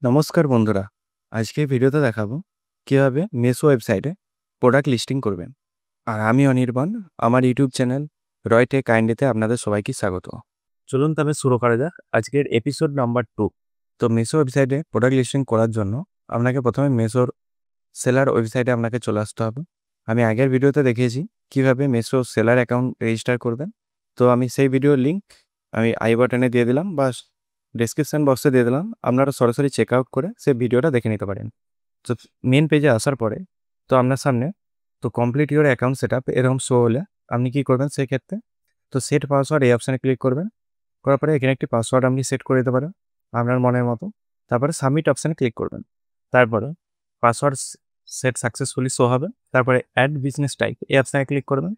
নমস্কার বন্ধুরা, আজকে ভিডিওতে দেখাবো কিভাবে মেসো ওয়েবসাইটে প্রোডাক্ট লিস্টিং করবেন। আর আমি অনির্বাণ, আমার ইউটিউব চ্যানেল রয় টেক কাইন্ডলিতে আপনাদের সবাইকে স্বাগত। চলুন তবে শুরু করা যাক আজকের এপিসোড নাম্বার 2। তো মেসো ওয়েবসাইটে প্রোডাক্ট লিস্টিং করার জন্য আপনাকে প্রথমে মেসোর সেলার ওয়েবসাইটে আপনাকে চলে আসতে হবে। আমি আগের ভিডিওতে দেখিয়েছি কিভাবে মেসো সেলার অ্যাকাউন্ট রেজিস্টার করবেন। তো আমি সেই ভিডিওর লিঙ্ক আমি আই বাটনে দিয়ে দিলাম বা ডেসক্রিপশন বক্সে দিয়ে দিলাম, আপনারা সরাসরি চেক আউট করে সেই ভিডিওটা দেখে নিতে পারেন। তো মেন পেজে আসার পরে তো আপনার সামনে তো complete your account set up এরকম শো হলে আপনি কী করবেন সেক্ষেত্রে, তো সেট পাসওয়ার্ড এই অপশানে ক্লিক করবেন। করার পরে এখানে একটি পাসওয়ার্ড আপনি সেট করে দিতে পারেন আপনার মনের মতো। তারপরে সাবমিট অপশানে ক্লিক করবেন। তারপরে পাসওয়ার্ড সেট সাকসেসফুলি শো হবে। তারপরে অ্যাড বিজনেস টাইপ এই অপশানে ক্লিক করবেন।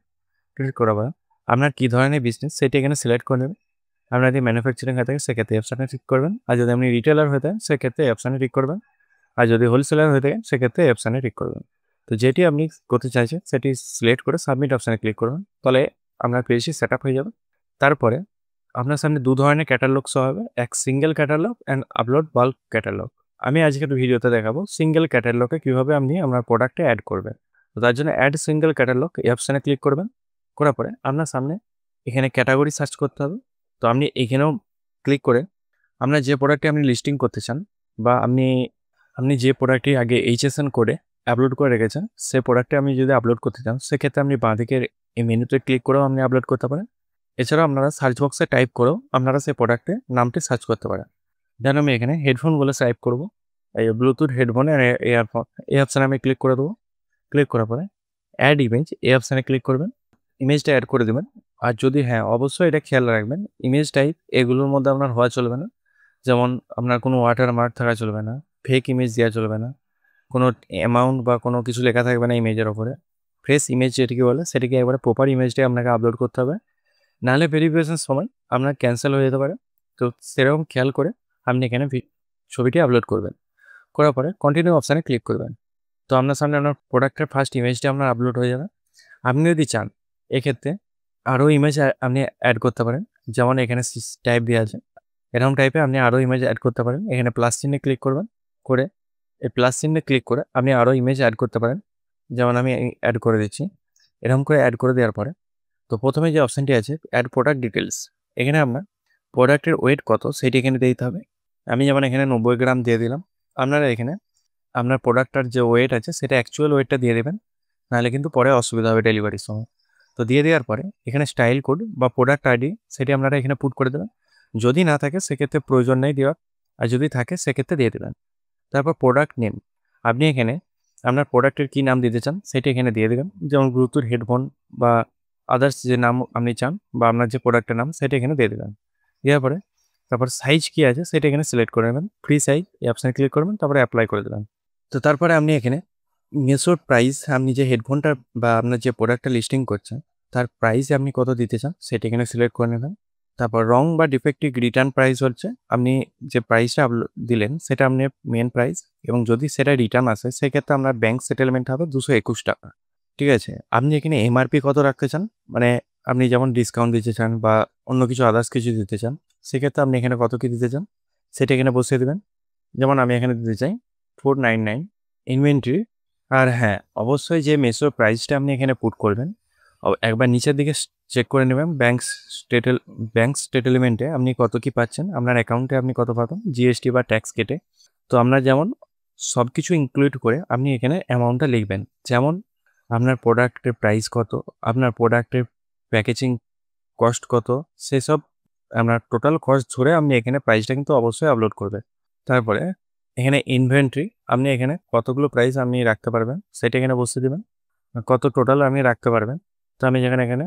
ক্লিক করার পরে আপনার কী ধরনের বিজনেস সেটি এখানে সিলেক্ট করে নেবেন। আপনার যদি ম্যানুফ্যাকচারিং হয়ে থাকে সেক্ষেত্রে এই অপশানে ক্লিক করবেন। আর যদি আপনি রিটেলার হয়ে থাকেন সেক্ষেত্রে এই অপশানে ক্লিক করবেন। আর যদি হোলসেলার হয়ে থাকেন সেক্ষেত্রে এই অপশানে ক্লিক করবেন। তো যেটি আপনি করতে চাইছেন সেটি সিলেক্ট করে সাবমিট অপশানে ক্লিক করবেন। তাহলে আপনার পেজটি সেট আপ হয়ে যাবে। তারপরে আপনার সামনে দু ধরনের ক্যাটালগ শো হবে, এক single catalogue and upload bulk catalogue. আমি আজকের ভিডিওতে দেখাবো সিঙ্গেল ক্যাটালগে কীভাবে আপনি আপনার প্রোডাক্টে অ্যাড করবেন। তো তার জন্য অ্যাড সিঙ্গেল ক্যাটালগ এই অপশানে ক্লিক করবেন। করার পরে আপনার সামনে এখানে ক্যাটাগরি সার্চ করতে হবে। তো আপনি এখানেও ক্লিক করে আপনার যে প্রোডাক্টটি আপনি লিস্টিং করতে চান বা আপনি যে প্রোডাক্টটি আগে এইচএসএন করে আপলোড করে রেখেছেন সেই প্রোডাক্টটি আপনি যদি আপলোড করতে চান সেক্ষেত্রে আপনি বাঁদিকের এই মেনুতে ক্লিক করেও আপনি আপলোড করতে পারেন। এছাড়াও আপনারা সার্চ বক্সে টাইপ করেও আপনারা সেই প্রোডাক্টের নামটি সার্চ করতে পারেন। যেন আমি এখানে হেডফোন বলে টাইপ করব, এই ব্লুটুথ হেডফোন এয়ারফোন এই অপশানে আমি ক্লিক করে দেবো। ক্লিক করার পরে অ্যাড ইমেজ এই অপশানে ক্লিক করবেন। ইমেজটা অ্যাড করে দেবেন। আর যদি অবশ্যই এটা খেয়াল রাখবেন, ইমেজ টাইপ এগুলোর মধ্যে আপনার হওয়া চলবে না। যেমন আপনার কোনো ওয়াটারমার্ক থাকা চলবে না, ফেক ইমেজ দেওয়া চলবে না, কোনো অ্যামাউন্ট বা কোনো কিছু লেখা থাকবে না ইমেজের ওপরে। ফ্রেশ ইমেজ যেটিকে বলে সেটিকে একবারে প্রপার ইমেজটাই আপনাকে আপলোড করতে হবে, নাহলে ভেরিফিকেশনের সময় আপনার ক্যান্সেল হয়ে যেতে পারে। তো সেরকম খেয়াল করে আপনি এখানে ছবিটি আপলোড করবেন। করার পরে কন্টিনিউ অপশানে ক্লিক করবেন। তো আপনার সামনে আপনার প্রোডাক্টের ফার্স্ট ইমেজটি আপনার আপলোড হয়ে যাবে। আপনি যদি চান এক্ষেত্রে আরও ইমেজ আপনি অ্যাড করতে পারেন, যেমন এখানে টাইপ দেওয়া আছে এরকম টাইপে আপনি আরও ইমেজ অ্যাড করতে পারেন। এখানে প্লাস চিহ্নে ক্লিক করবেন, করে এই প্লাস চিহ্নে ক্লিক করে আপনি আরও ইমেজ অ্যাড করতে পারেন। যেমন আমি অ্যাড করে দিচ্ছি। এরকম করে অ্যাড করে দেওয়ার পরে তো প্রথমে যে অপশানটি আছে অ্যাড প্রোডাক্ট ডিটেলস, এখানে আপনার প্রোডাক্টের ওয়েট কত সেটি এখানে দিতে হবে। আমি যেমন এখানে 90 গ্রাম দিয়ে দিলাম। আপনারা এখানে আপনার প্রোডাক্টটার যে ওয়েট আছে সেটা অ্যাকচুয়াল ওয়েটটা দিয়ে দেবেন, নাহলে কিন্তু পরে অসুবিধা হবে ডেলিভারির সময়। তো দিয়ে দেওয়ার পরে এখানে স্টাইল কোড বা প্রোডাক্ট আইডি সেটি আপনারা এখানে পুট করে দেবেন। যদি না থাকে সেক্ষেত্রে প্রয়োজন নেই দেওয়ার, আর যদি থাকে সেক্ষেত্রে দিয়ে দেবেন। তারপর প্রোডাক্ট নেম, আপনি এখানে আপনার প্রোডাক্টের কী নাম দিতে চান সেটি এখানে দিয়ে দেবেন। যেমন ব্লুটুথ হেডফোন বা আদার্স যে নাম আপনি চান বা আপনার যে প্রোডাক্টের নাম সেটা এখানে দিয়ে দেবেন। দেওয়ার পরে তারপর সাইজ কী আছে সেটা এখানে সিলেক্ট করে নেবেন। ফ্রি সাইজ এই অপশানে ক্লিক করবেন, তারপরে অ্যাপ্লাই করে দেবেন। তো তারপরে আপনি এখানে মেসোর প্রাইস, আপনি যে হেডফোনটা বা আপনার যে প্রোডাক্টটা লিস্টিং করছেন তার প্রাইস আপনি কত দিতে চান সেটা এখানে সিলেক্ট করে নেবেন। তারপর রং বা ডিফেক্টিভ রিটার্ন প্রাইস হচ্ছে আপনি যে প্রাইসটা দিলেন সেটা আপনার মেন প্রাইস, এবং যদি সেটা রিটার্ন আসে সেক্ষেত্রে আপনার ব্যাঙ্ক সেটেলমেন্ট হবে 221 টাকা। ঠিক আছে, আপনি এখানে এমআরপি কত রাখতে চান, মানে আপনি যেমন ডিসকাউন্ট দিতে চান বা অন্য কিছু আদার্স কিছু দিতে চান সেক্ষেত্রে আপনি এখানে কত কী দিতে চান সেটা এখানে বসিয়ে দেবেন। যেমন আমি এখানে দিতে চাই 499 ইনভেন্টরি। আর হ্যাঁ, অবশ্যই যে মেসোর প্রাইসটা আপনি এখানে পুট করবেন একবার নিচের দিকে চেক করে নেবেন ব্যাঙ্ক স্টেটমেন্টে আপনি কত কী পাচ্ছেন, আপনার অ্যাকাউন্টে আপনি কত পাবেন জিএসটি বা ট্যাক্স কেটে। তো আপনার যেমন সব কিছু ইনক্লুড করে আপনি এখানে অ্যামাউন্টটা লিখবেন। যেমন আপনার প্রোডাক্টের প্রাইস কত, আপনার প্রোডাক্টের প্যাকেজিং কস্ট কত, সেসব আপনার টোটাল কস্ট ধরে আপনি এখানে প্রাইসটা কিন্তু অবশ্যই আপলোড করবেন। তারপরে এখানে ইনভেন্টরি, আপনি এখানে কতগুলো প্রাইস আপনি রাখতে পারবেন সেটা এখানে বসিয়ে দেবেন, কত টোটাল আপনি রাখতে পারবেন। তো আমি এখানে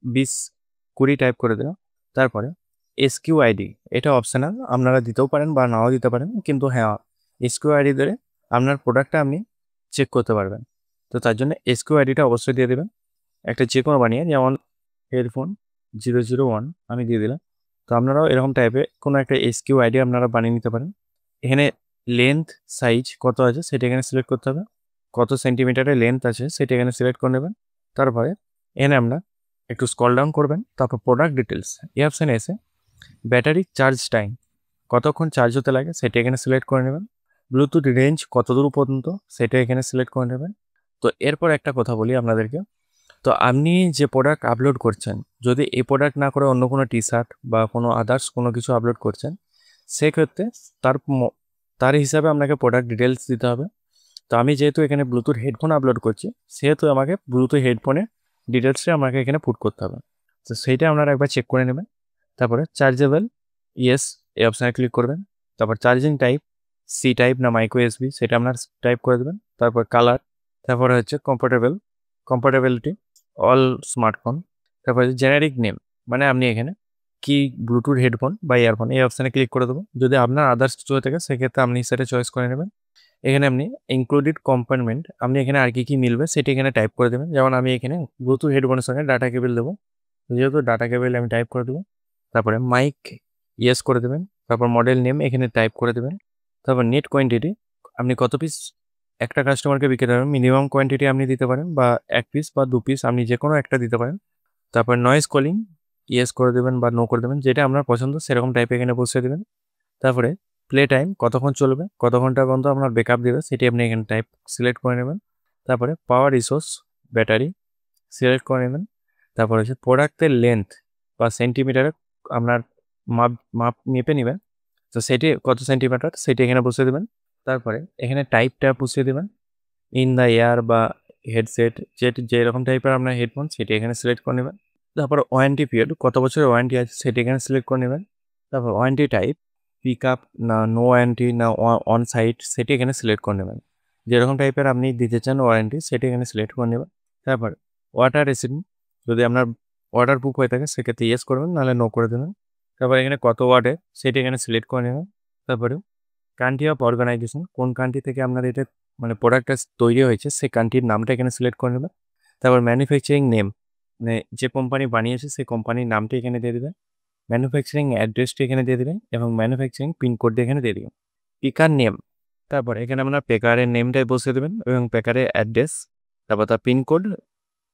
20-20 টাইপ করে দিলাম। তারপরে এসকিউ আইডি, এটা অপশনাল, আপনারা দিতেও পারেন বা নাও দিতে পারেন, কিন্তু হ্যাঁ এসকিউ আইডি ধরে আপনার প্রোডাক্টটা আপনি চেক করতে পারবেন। তো তার জন্য এসকিউ আইডিটা অবশ্যই দিয়ে দেবেন, একটা যে কোনো বানিয়ে, যেমন হেডফোন 001 আমি দিয়ে দিলাম। তো আপনারাও এরকম টাইপের কোনো একটা এসকিউ আইডি আপনারা বানিয়ে নিতে পারেন। এখানে লেন্থ সাইজ কত আছে সেটা এখানে সিলেক্ট করতে হবে, কত সেন্টিমিটারের লেন্থ আছে সেটা এখানে সিলেক্ট করে নেবেন। তারপরে এখানে আমরা একটু স্ক্রল ডাউন করবেন, তারপর প্রোডাক্ট ডিটেলস এই অপশানে এসে ব্যাটারি চার্জ টাইম কতক্ষণ চার্জ হতে লাগে সেটা এখানে সিলেক্ট করে নেবেন। ব্লুটুথ রেঞ্জ কতদূর পর্যন্ত সেটা এখানে সিলেক্ট করে নেবেন। তো এরপর একটা কথা বলি আপনাদেরকে, তো আপনি যে প্রোডাক্ট আপলোড করছেন, যদি এই প্রোডাক্ট না করে অন্য কোনো টি শার্ট বা কোনো আদার্স কোনো কিছু আপলোড করছেন, সেক্ষেত্রে তার হিসাবে আপনাকে প্রোডাক্ট ডিটেলস দিতে হবে। তো আমি যেহেতু এখানে ব্লুটুথ হেডফোন আপলোড করছি, সেহেতু আমাকে ব্লুটুথ হেডফোনের ডিটেলসটা আমাকে এখানে পুট করতে হবে। তো সেইটা আপনারা একবার চেক করে নেবেন। তারপরে চার্জেবল, ইয়েস এই অপশানে ক্লিক করবেন। তারপর চার্জিং টাইপ, সি টাইপ না মাইক্রো এসবি, সেটা আপনার টাইপ করে দেবেন। তারপর কালার, তারপরে হচ্ছে কম্পাটেবিলিটি অল স্মার্টফোন। তারপরে জেনারিক নেম, মানে আপনি এখানে কি ব্লুটুথ হেডফোন বা ইয়ারফোন এই অপশানে ক্লিক করে দেবো। যদি আপনার আদার্স কিছু হয়ে থাকে সেক্ষেত্রে আপনি সেটা চয়েস করে নেবেন। এখানে আপনি ইনক্লুডেড কম্পার্টমেন্ট, আপনি এখানে আর কি মিলবে সেটা এখানে টাইপ করে দেবেন। যেমন আমি এখানে ব্লুটুথ হেডফোনের সঙ্গে ডাটা কেবল দেবো, যেহেতু ডাটা কেবল আমি টাইপ করে দেবো। তারপরে মাইক ইয়েস করে দেবেন। তারপর মডেল নেম এখানে টাইপ করে দেবেন। তারপর নেট কোয়ান্টিটি, আপনি কত পিস একটা কাস্টমারকে বিক্রি করবেন, মিনিমাম কোয়ান্টিটি আপনি দিতে পারেন, বা 1 পিস বা 2 পিস আপনি যে কোনো একটা দিতে পারেন। তারপর নয়েজ কলিং ইয়েস করে দেবেন বা নো করে দেবেন, যেটা আপনার পছন্দ সেরকম টাইপ এখানে বসিয়ে দেবেন। তারপরে প্লে টাইম কতক্ষণ চলবে, কত ঘন্টা পর্যন্ত আপনার ব্যাকআপ দেবে সেটি আপনি এখানে টাইপ সিলেক্ট করে নেবেন। তারপরে পাওয়ার রিসোর্স, ব্যাটারি সিলেক্ট করে নেবেন। তারপর হচ্ছে প্রোডাক্টের লেন্থ বা সেন্টিমিটারে আপনার মাপ মেপে নেবেন, তো সেটি কত সেন্টিমিটার সেটি এখানে বসিয়ে দেবেন। তারপরে এখানে টাইপটা বসিয়ে দেবেন, ইন দ্য এয়ার বা হেডসেট, যেরকম টাইপের আপনার হেডফোন সেটি এখানে সিলেক্ট করে নেবেন। তারপর ওয়ারেন্টি পিরিয়ড, কত বছরের ওয়ারেন্টি আছে সেটি এখানে সিলেক্ট করে নেবেন। তারপর ওয়ারেন্টি টাইপ, পিক আপ না নো ওয়ারেন্টি না অন সাইট, সেটি এখানে সিলেক্ট করে নেবেন। যেরকম টাইপের আপনি দিতে চান ওয়ারেন্টি সেটি এখানে সিলেক্ট করে নেবেন। তারপর ওয়াটার রেসিডেন্ট, যদি আপনার ওয়াটার প্রুফ হয়ে থাকে সেক্ষেত্রে ইয়েস করবেন, নাহলে নো করে দেবেন। তারপর এখানে কত ওয়ার্ডে সেটি এখানে সিলেক্ট করে নেবেন। তারপরে কান্ট্রি অফ অর্গানাইজেশন, কোন কান্ট্রি থেকে আপনার এটা মানে প্রোডাক্টটা তৈরি হয়েছে সেই কান্ট্রির নামটা এখানে সিলেক্ট করে নেবেন। তারপর ম্যানুফ্যাকচারিং নেম, মানে যে কোম্পানি বানিয়েছে সেই কোম্পানির নামটা এখানে দিয়ে দেবেন। ম্যানুফ্যাকচারিং অ্যাড্রেসটি এখানে দিয়ে দেবেন এবং ম্যানুফ্যাকচারিং পিনকোডটি এখানে দিয়ে দেবেন। পিকার নেম, তারপর এখানে আপনার পেকারের নেমটাই বসিয়ে দেবেন এবং পেকারের অ্যাড্রেস, তারপর তার পিনকোড,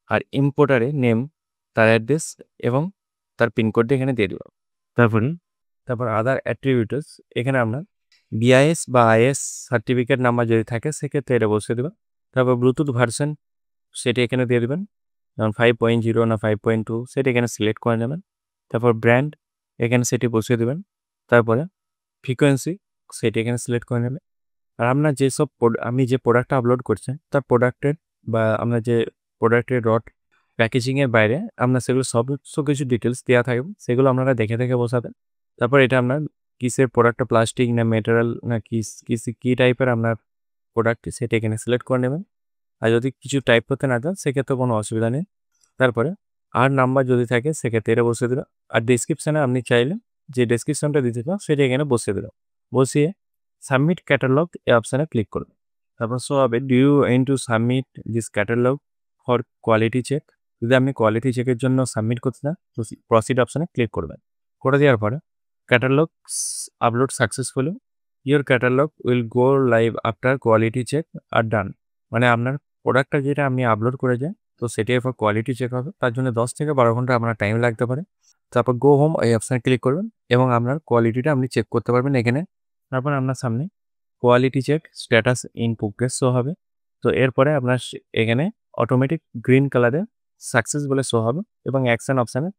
আর ইম্পোর্টারের নেম, তার অ্যাড্রেস এবং তার পিনকোডটি এখানে দিয়ে দেবেন। তারপর আদার অ্যাট্রিবিউটস, এখানে আপনার বিআইএস বা আইএস সার্টিফিকেট নাম্বার যদি থাকে সেক্ষেত্রে এটা বসিয়ে দেবেন। তারপর ব্লুটুথ ভার্সন সেটি এখানে দিয়ে দেবেন, যেমন 5.0 না 5.2 সেটি এখানে সিলেক্ট করে নেবেন। তারপর ব্র্যান্ড এখানে সেটি বসিয়ে দেবেন। তারপরে ফ্রিকোয়েন্সি সেটি এখানে সিলেক্ট করে নেবেন। আর আপনার যেসব আপনি যে প্রোডাক্টটা আপলোড করছেন তার প্রোডাক্টের বা আপনার যে প্রোডাক্টের প্যাকেজিংয়ের বাইরে আপনার সেগুলো সমস্ত কিছু ডিটেলস দেওয়া থাকবে, সেগুলো আপনারা দেখে দেখে বসাবেন। তারপর এটা আপনার কিসের প্রোডাক্টটা, প্লাস্টিক না মেটেরিয়াল না কী টাইপের আপনার প্রোডাক্ট সেটা এখানে সিলেক্ট করে নেবেন। আর যদি কিছু টাইপ করতে না চান সেক্ষেত্রে কোনো অসুবিধা নেই। তারপরে আর নাম্বার যদি থাকে সেক্ষেত্রে এটা বসিয়ে দিলাম। আর ডিসক্রিপশানে আপনি চাইলে যে ডেসক্রিপশনটা দিতে চান সেটা এখানে বসিয়ে দিলাম। বসিয়ে সাবমিট ক্যাটালগ এই অপশানে ক্লিক করুন। তারপর শো হবে do you and to submit this catalogue for quality check. যদি আপনি কোয়ালিটি চেকের জন্য সাবমিট করতে চান তো প্রসিড অপশানে ক্লিক করবেন। করে দেওয়ার পরে catalogue upload successfully, your catalogue will go live after quality check are done. মানে আপনার প্রোডাক্টটা যেটা আপনি আপলোড করে যান তো সেটি এরপর কোয়ালিটি চেক হবে, তার জন্য 10 থেকে 12 ঘন্টা আপনার টাইম লাগতে পারে। তারপর গো হোম এই অপশানে ক্লিক করবেন এবং আপনার কোয়ালিটিটা আপনি চেক করতে পারবেন এখানে। তারপর আপনার সামনে quality check status in progress show হবে। তো এরপরে আপনার এখানে অটোমেটিক গ্রিন কালারে সাকসেস বলে শো হবে এবং অ্যাকশন অপশানে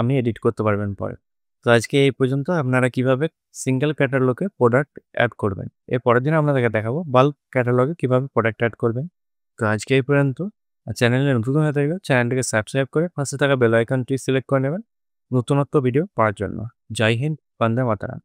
আপনি এডিট করতে পারবেন পরে। তো আজকে এই পর্যন্ত আপনারা কিভাবে সিঙ্গেল ক্যাটালগে প্রোডাক্ট অ্যাড করবেন। এর পরের দিন আপনাদেরকে দেখাবো বাল্ক ক্যাটালগে কিভাবে প্রোডাক্ট অ্যাড করবেন। তো আজকে এই পর্যন্ত। চ্যানেলে নতুন হয়ে থাকবে চ্যানেলটিকে সাবস্ক্রাইব করে পাশে থাকা বেল আইকনটি সিলেক্ট করে নেবেন নতুনত্ব ভিডিও পাওয়ার জন্য। জয় হিন্দ, বন্দে মাতরম।